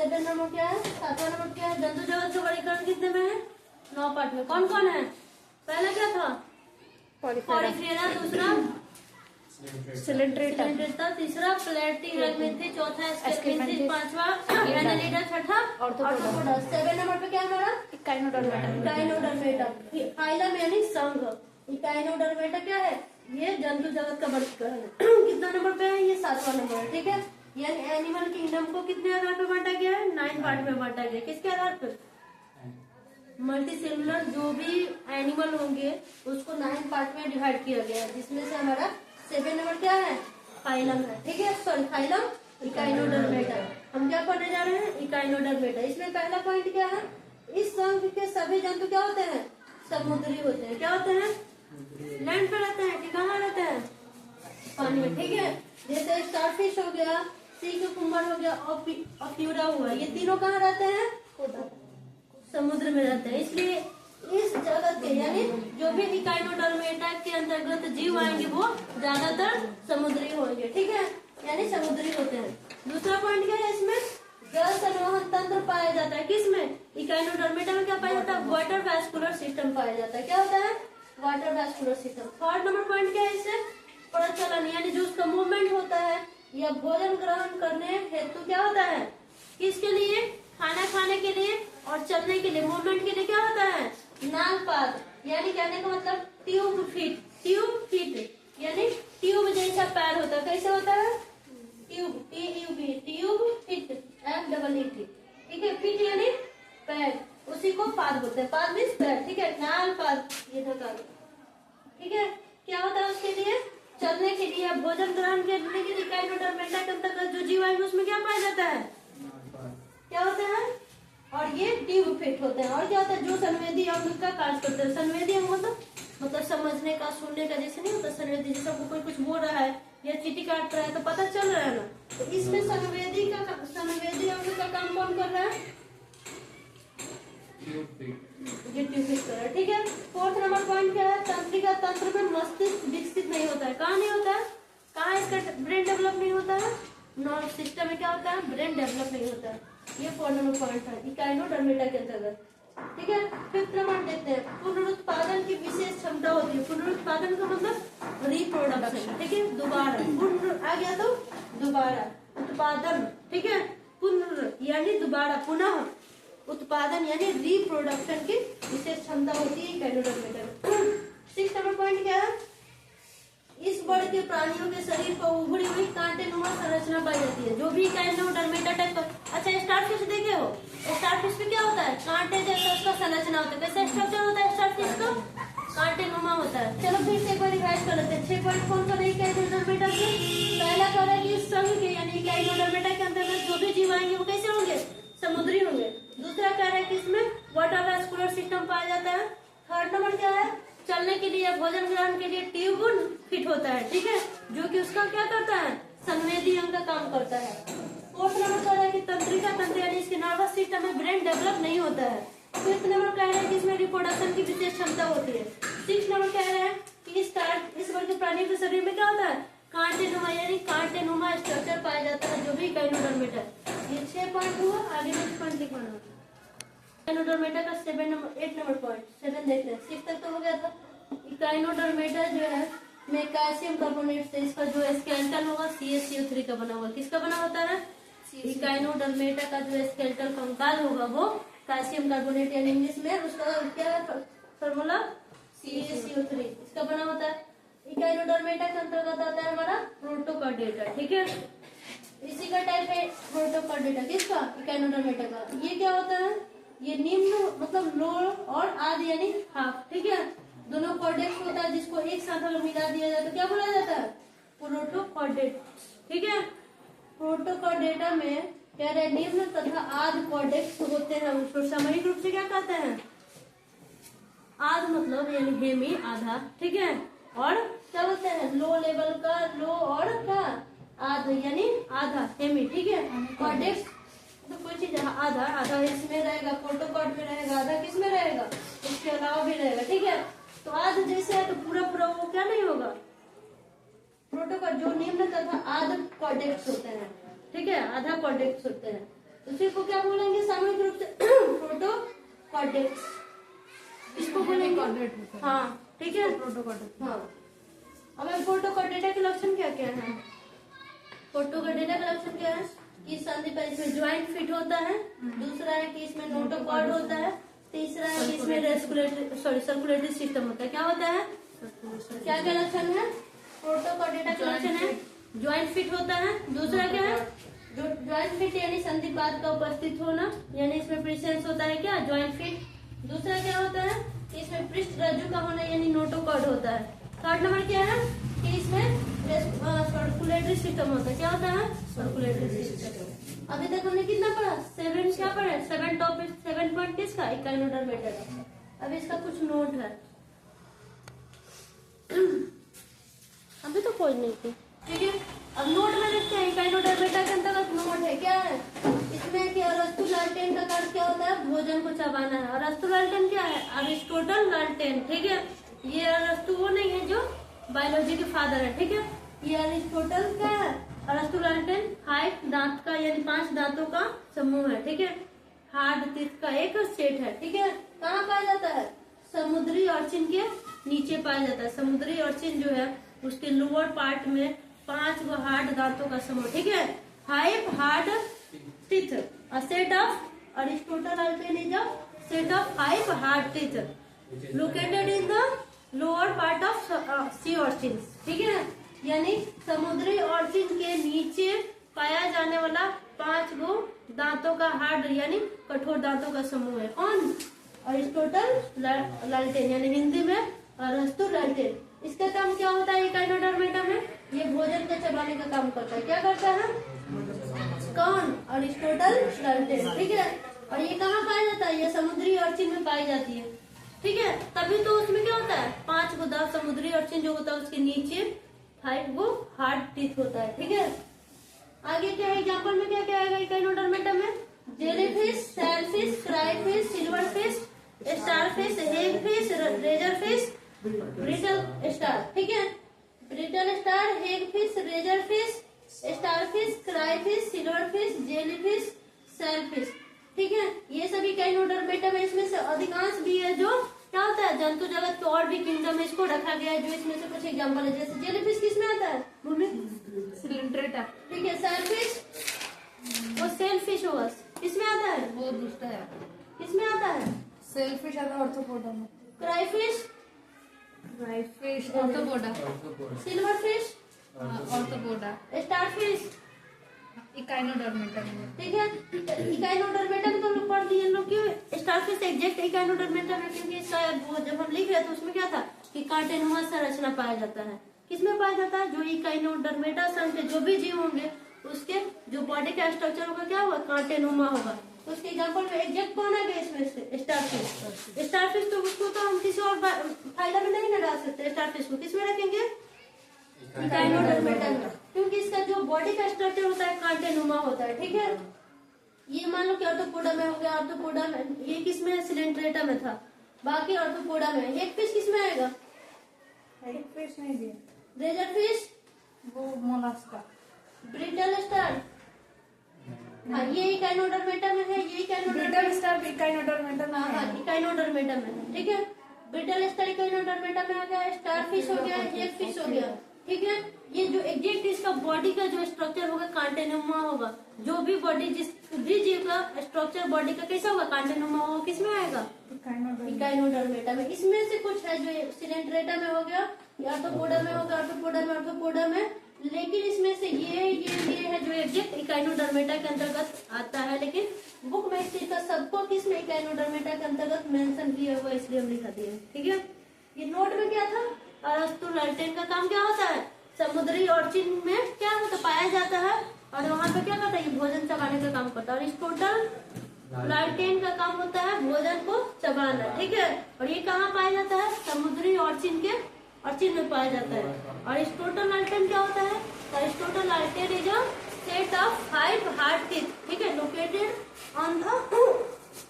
7 number क्या है, 7वां number क्या है, जंतु जगत का वर्गीकरण कितने में है, 9 पार्ट में। कौन कौन है, पहला क्या था, पॉलीफेरा, दूसरा सिलेंड्रेटा, तीसरा प्लेटिहेल्मिन्थेस, चौथा एस्केल्मिन्थेस, पांचवा एनालिडा, छठा ऑर्थोपोडा। 7 नंबर पे क्या हमारा इकाइनोडर्मेटा, फाइलम यानी संघ। इकाइनोडर्मेटा क्या है, ये जंतु जगत का वर्गीकरण है। कितना नंबर पे है, ये 7वां नंबर है, ठीक है। यानी एनिमल किंगडम को कितने आधार पे बांटा गया है, 9 पार्ट में बांटा गया। किसके आधार पर, मल्टी सेलुलर जो भी एनिमल होंगे उसको 9 पार्ट में डिवाइड किया गया है, जिसमें से हमारा 7 नंबर क्या है, फाइलम है, ठीक है। Sorry phylum Echinodermata. हम क्या पढ़ने जा रहे हैं, इकाइनोडर्मेटा। इसमें पहला पॉइंट क्या है, इस संघ के सभी जंतु क्या होते हैं, समुद्री होते हैं। क्या होते हैं, लैंड पे रहते हैं कि कहाँ रहते हैं, पानी में, ठीक है। जैसे स्टारफिश हो गया, सी क्यूकम्बर हो गया और प्यूरा हुआ, ये तीनों कहाँ रहते हैं, समुद्र में रहते हैं। इसलिए इस जगत के यानी जो भी इकाइनोडर्मेटा के अंतर्गत जीव आएंगे वो ज्यादातर समुद्री होंगे, ठीक है, यानी समुद्री होते हैं। दूसरा पॉइंट क्या है, इसमें जल संवहन तंत्र पाया जाता है। किसमें, इकाइनोडर्मेटा में क्या पाया जाता है, वाटर वैस्कुलर सिस्टम पाया जाता है। क्या होता है, water vascular system. Third number point क्या है, इससे प्रचलन यानी जो उसका मूवमेंट होता है या भोजन ग्रहण करने हेतु क्या होता है, किसके लिए, खाना खाने के लिए और चलने के लिए, मूवमेंट के लिए क्या होता है, नालपाद, यानी कहने का मतलब ट्यूब फीट यानी ट्यूब जैसा पैर होता है। कैसे होता है, ट्यूब, ट्यूब फीट, FEET, ठीक है। फीट यानी पैर, उसी को पाद बोलते हैं, पाद मीन्स पैर, ठीक है। नालपाद ये था, ठीक है। क्या होता है उसके लिए, चलने के लिए, भोजन ग्रहण करने के लिए। इकाइनोडर्मेटा के अंतर्गत जो जीव आएंगे उसमें क्या पाया जाता है, क्या होता है, और ये ट्यूब फिट होते हैं। और क्या होता है, जो संवेदी अंग का कार्य करते हैं। संवेदी अंग मतलब समझने का, सुनने का, जैसे नहीं होता संवेदी, जैसे कोई कुछ बोल रहा है या चीटी काट रहा है तो पता चल रहा है ना, तो इसमें संवेदी अंग का काम कौन कर रहा है, ये ट्यूब फिट कर रहा है, ठीक है। फोर्थ नंबर पॉइंट क्या है, तंत्रिका तंत्र में मस्तिष्क विकसित नहीं होता है। कहाँ नहीं होता है, कहाँ इसका ब्रेन डेवलप नहीं होता है, नर्व सिस्टम में क्या होता है, ब्रेन डेवलप नहीं होता है। ये 4 नंबर पॉइंट है इकाइनोडर्मेटा के अंतर्गत, ठीक है। फिफ्थ नंबर देखते हैं, पुनरुत्पादन की विशेष क्षमता होती है। पुनरुत्पादन का मतलब रिप्रोडक्शन, ठीक है, दोबारा, पुनः आ गया तो दोबारा उत्पादन, ठीक है। पुनः यानी दोबारा, पुनः उत्पादन यानी रिप्रोडक्शन की विशेष क्षमता होती है इकाइनोडर्मेटा में। 6 नंबर पॉइंट क्या है, इस वर्ग के प्राणियों के शरीर पर उभरी हुई कांटेनुमा संरचना पाई जाती है। जो भी इकाइनोडर्मेटा टाइप का, अच्छा स्टारफिश देखे हो, स्टारफिश में क्या होता है, कांटे जैसा उसका संरचना होता है। कैसा स्ट्रक्चर होता है स्टारफिश का, कांटेनुमा होता है। चलो फिर से एक बार रिवाइज कर लेते हैं। 6 पॉइंट कौन सा नहीं इकाइनोडर्मेटा के, पहला कह रहा है कि संघ के यानी इकाइनोडर्मेटा के अंतर्गत जो भी जीव आएंगे वो कैसे होंगे, समुद्री होंगे। दूसरा कह रहा है कि इसमें वाटर वैस्कुलर सिस्टम पाया जाता है। थर्ड नंबर क्या है, चलने के लिए, भोजन ग्रहण के लिए ट्यूब फिट होता है, ठीक है, जो कि उसका क्या करता है, संवेदी अंग का काम करता है। फोर्थ नंबर कह रहा है कि तंत्रिका तंत्र यानी इसके नर्वस सिस्टम में ब्रेन डेवलप नहीं होता है। फिफ्थ नंबर कह रहा है कि इसमें रिप्रोडक्शन की विशेष क्षमता होती है। सिक्स नंबर कह रहा है कि इस वर्ग के प्राणी के शरीर में क्या होता है, कांटेनुमा यानी कांटेनुमा स्ट्रक्चर पाया जाता है, जो भी इकाइनोडर्मेटा। ये 6 पॉइंट हुआ, आगे नेक्स्ट पॉइंट लिखवाना। इकाइनोडर्मेटा का 8 नंबर पॉइंट 7 देखते हैं। 6 तक तो हो गया था। इकाइनोडर्मेटा जो है में कैल्शियम कार्बोनेट से इसका जो स्केलेटन होगा CaCO3 का बना हुआ। किसका बना होता है, इकाइनोडर्मेटा का जो स्केलेटल कंकाल होगा वो कैल्शियम कार्बोनेट यानी इंग्लिश में उसका क्या फॉर्मूला, CaCO3 इसका बना होता है। इकाइनोडर्मेटा के अंतर्गत आता है हमारा प्रोटोकार्डेटा, ठीक है। इसी का टाइप है प्रोटोकार्डेटा, किसका, इकाइनोडर्मेटा का। ये क्या होता है, ये निम्न मतलब लोअर और आधे यानी हाफ, ठीक है। दोनों कॉर्डेक्स होता है जिसको एक साथ अगर मिला दिया जाए तो क्या बोला जाता है, प्रोटोकॉर्डेट, ठीक है। प्रोटोकॉर्डेटा में कह रहे निम्न तथा आध कॉर्डेक्स होते हैं। उसको सामयिक रूप से क्या कहते हैं, आध मतलब यानी हेमी आधा, ठीक है। और क्या बोलते हैं, लो लेवल का लो और क्या आध यानी आधा हेमी, ठीक है। कॉर्डेक्स तो कोई चीज आधा आधा इसमें रहेगा, प्रोटोकॉर्ड में रहेगा, आधा किस में रहेगा, इसके अलावा भी रहेगा, ठीक है। तो आध जैसे है तो पूरा पूरा वो क्या नहीं होगा, प्रोटोकॉर्ड जो निम्न तथा आध कॉर्डेक्स होते हैं, ठीक है, आधा कॉर्डेक्स होते हैं। उसी को क्या बोलेंगे सामूहिक रूप से? प्रोटोकॉर्डेट्स। इसको बोलेंगे, हाँ ठीक है, प्रोटोकॉर्डेट। हाँ, अब प्रोटोकॉर्डेटा के लक्षण क्या क्या है? प्रोटोकॉर्डेटा का लक्षण क्या है कि संधि पर इसमें ज्वाइंट फिट होता है, दूसरा है कि इसमें नोटोकॉर्ड होता है, तीसरा है कि इसमें सर्कुलेटरी सिस्टम होता है। क्या होता है? क्या क्या लक्षण है? प्रोटोकॉर्डेटा का लक्षण है ज्वाइंट फिट होता है, दूसरा क्या है? जो ज्वाइंट फिट यानी संधिपाद का उपस्थित होना, यानी इसमें प्रेजेंस होता है क्या? Joint fit. दूसरा क्या होता है कि इसमें पृष्ठ रज्जु का होना यानी नोटोकॉर्ड होता है। थर्ड नंबर क्या है कि इसमें सर्कुलेटरी सिस्टम होता है। क्या होता है? Circulatory system. अभी तक हमने कितना पढ़ा? 7 क्या पढ़ा? 7 टॉपिक, 7 पॉइंट किसका? इकाइनोडर्मेटा का। अब इसका कुछ नोट है, अभी तो खोज नहीं थी, ठीक है। अब नोट में देखते हैं इकाइनोडर्मेटा के अंतर्गत नोट है क्या है इसमें कि अरस्तुलाल्टेन का कार्य क्या होता है? भोजन को चबाना है। अरस्तुलाल्टेन क्या है? अरिस्टोटल लाल्टेन, ठीक है। ये अरस्तु वो नहीं है जो बायोलॉजी के फादर है, ठीक है। ये अरिस्टोटल क्या है? अरस्तुलाल्टेन 5 दांत का यानी 5 दांतों का समूह है, ठीक है। हार्ड टीथ का एक सेट है, ठीक है। कहाँ पाया जाता है? समुद्री ऑर्चिन के नीचे पाया जाता है। समुद्री ऑर्चिन जो है उसके लोअर पार्ट में 5 हार्ड दांतों का समूह, ठीक है। 5 hard teeth, a set of Aristotle is a set of 5 hard teeth located in the lower part of sea urchin, ठीक है। यानी समुद्री ऑर्चिन के नीचे पाया जाने वाला 5 गो दांतों का हार्ड यानी कठोर दांतों का समूह है। कौन? अरिस्टोटल लाल्टेन, यानी हिंदी में अरस्तुलाल्टेन। इसका काम क्या होता है इकाइनोडर्मेटा में? ये भोजन को चबाने का काम करता है। क्या करता है? कौन? अरिस्टोटल लाल्टेन, ठीक है। और ये कहाँ पाया जाता है? ये समुद्री ऑर्चिन में पाई जाती है, ठीक है। तभी तो उसमें क्या होता है? 5 गो दांत समुद्री ऑर्चिन जो होता है उसके नीचे 5 गो हार्ड टीथ होता है, ठीक है। आगे क्या है? एग्जाम्पल में क्या क्या आएगा इकाइनोडर्मेटा में? Jellyfish, sailfish, crayfish, silverfish, starfish, hagfish, razorfish, brittle star, ठीक है। Brittle star, hagfish, razorfish, starfish, crayfish, silverfish, jellyfish, sailfish, ठीक है। ये सभी इकाइनोडर्मेटा में इसमें से अधिकांश भी है जो क्या होता है जंतु जगत के और भी किंगडम में इसको रखा गया है, जो इसमें से कुछ एग्जाम्पल है। जैसे जेलीफिश किसमें आता है? भूमि सिलेंट्रेटा, ठीक है। सैलफिश वो सेलफिश होगा, किसमें आता है? वो दूसरा है, किसमें आता है? सेलफिश आता है ऑर्थोपोडा में। Crayfish arthropoda, silverfish arthropoda, starfish Echinodermata में, ठीक है। इकाइनोडर्मेटा में तो लोग पढ़ लिए लोग क्यों स्टारफिश एग्जैक्ट इकाइनोडर्मेटा में, क्योंकि इसका वो जब हम लिख रहे थे उसमें क्या था कि कांटेनुमा संरचना पाया जाता है। किसमें पाया जाता है? जो इकाइनोडर्मेटा संघ के जो भी जीव होंगे उसके जो बॉडी का स्ट्रक्चर होगा क्या होगा? कांटेनुमा होगा। तो उसके एग्जाम्पल में एग्जैक्ट कौन आ गया इसमें से? स्टारफिश। स्टारफिश तो उसको तो हम किसी और फाइला में नहीं ना डाल सकते। स्टारफिश को किसमें रखेंगे? इकाइनोडर्मेटा में, क्योंकि इसका जो बॉडी का स्ट्रक्चर होता है कांटेनुमा होता है, ठीक है। ये मान लो कि ऑर्थोपोडा में हो गया, ऑर्थोपोडा में ये किसमें? सिलेंट्रेटा में था, बाकी ऑर्थोपोडा में। हेगफिश किसमें आएगा? हेगफिश नहीं दिया। रेजरफिश वो मोलास्का। ब्रिटल स्टार हाँ ये इकाइनोडर्मेटा में है, ये इकाइनोडर्मेटा स्टार इकाइनोडर्मेटा में, हाँ इकाइनोडर्मेटा में, ठीक है। ब्रिटल स्टार इकाइनोडर्मेटा में आ गया। स्टारफिश हो गया, हेगफिश हो गया, ठीक है। ये जो एग्जैक्ट इसका बॉडी का जो स्ट्रक्चर होगा कांटेनुमा होगा। जो भी बॉडी जिस भी जीव का स्ट्रक्चर बॉडी का कैसा होगा? कांटेनुमा होगा। किसमें आएगा? इकाइनोडर्मेटा में। इसमें से कुछ है जो सिलेंट्रेटा में हो गया, ऑर्थोपोडा में होगा, ऑर्थोपोडा में, लेकिन इसमें से ये है जो एग्जैक्ट इकाइनोडर्मेटा के अंतर्गत आता है। लेकिन बुक में इस चीज का सबको किसमें इकाइनोडर्मेटा के अंतर्गत मेंशन किया हुआ, इसलिए हम लिखा दिए, ठीक है। ये नोट में क्या था? अरस्तुलाल्टेन का काम क्या होता है? समुद्री ऑर्चिन में क्या होता पाया जाता है और वहाँ पे क्या करता है? ये भोजन चबाने का काम करता है। और अरिस्टोटल लाल्टेन का काम होता है भोजन को चबाना, ठीक है। और ये कहाँ पाया जाता है? समुद्री ऑर्चिन के ऑर्चिन में पाया जाता है। और अरिस्टोटल लाल्टेन क्या होता है? अरिस्टोटल लाल्टेन is a set of 5 hard teeth, ठीक है, located on the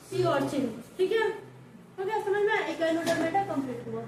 sea urchin, ठीक है। तो क्या समझ में? इकाइनोडर्मेटा कंप्लीट हुआ।